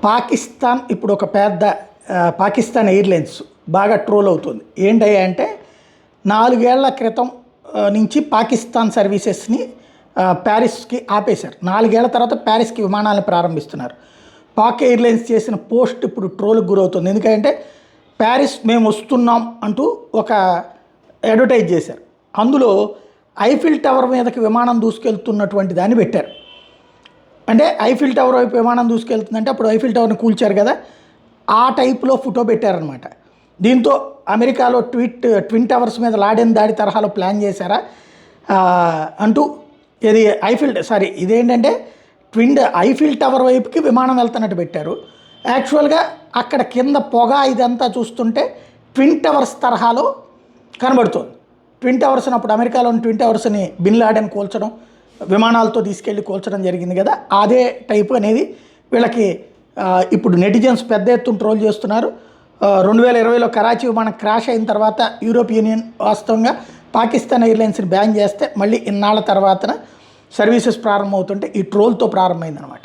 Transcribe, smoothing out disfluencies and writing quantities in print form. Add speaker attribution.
Speaker 1: పాకిస్తాన్ ఇప్పుడు ఒక పెద్ద పాకిస్తాన్ ఎయిర్లైన్స్ బాగా ట్రోల్ అవుతుంది. ఏంటయ్యా అంటే 4 ఏళ్ల క్రితం నుంచి పాకిస్తాన్ సర్వీసెస్ని ప్యారిస్కి ఆపేశారు. 4 ఏళ్ల తర్వాత ప్యారిస్కి విమానాలను ప్రారంభిస్తున్నారు. పాక్ ఎయిర్లైన్స్ చేసిన పోస్ట్ ఇప్పుడు ట్రోల్కి గురవుతుంది. ఎందుకంటే ప్యారిస్ మేము వస్తున్నాం అంటూ ఒక అడ్వర్టైజ్ చేశారు. అందులో ఐఫిల్ టవర్ మీదకి విమానం దూసుకెళ్తున్నటువంటి దాన్ని పెట్టారు. అంటే ఐఫిల్ టవర్ వైపు విమానం దూసుకెళ్తుందంటే అప్పుడు ఐఫిల్ టవర్ని కూల్చారు కదా, ఆ టైప్లో ఫోటో పెట్టారనమాట. దీంతో అమెరికాలో ట్విన్ టవర్స్ మీద లాడెన్ దాడి తరహాలో ప్లాన్ చేశారా అంటూ ఇది ఇదేంటంటే ఐఫిల్ టవర్ వైపుకి విమానం వెళ్తున్నట్టు పెట్టారు. యాక్చువల్గా అక్కడ కింద పొగ ఇదంతా చూస్తుంటే ట్విన్ టవర్స్ తరహాలో కనబడుతుంది. ట్విన్ టవర్స్ని అప్పుడు అమెరికాలోని ట్విన్ టవర్స్ని బిన్ లాడెన్ కూల్చడం, విమానాలతో తీసుకెళ్ళి కూల్చడం జరిగింది కదా, అదే టైపు అనేది వీళ్ళకి ఇప్పుడు నెటిజన్స్ పెద్ద ఎత్తున ట్రోల్ చేస్తున్నారు. 2020లో కరాచీ విమానం క్రాష్ అయిన తర్వాత యూరోపియన్ యూనియన్ వాస్తవంగా పాకిస్తాన్ ఎయిర్లైన్స్ని బ్యాన్ చేస్తే మళ్ళీ ఇన్నాళ్ళ తర్వాతన సర్వీసెస్ ప్రారంభమవుతుంటే ఈ ట్రోల్తో ప్రారంభమైందనమాట.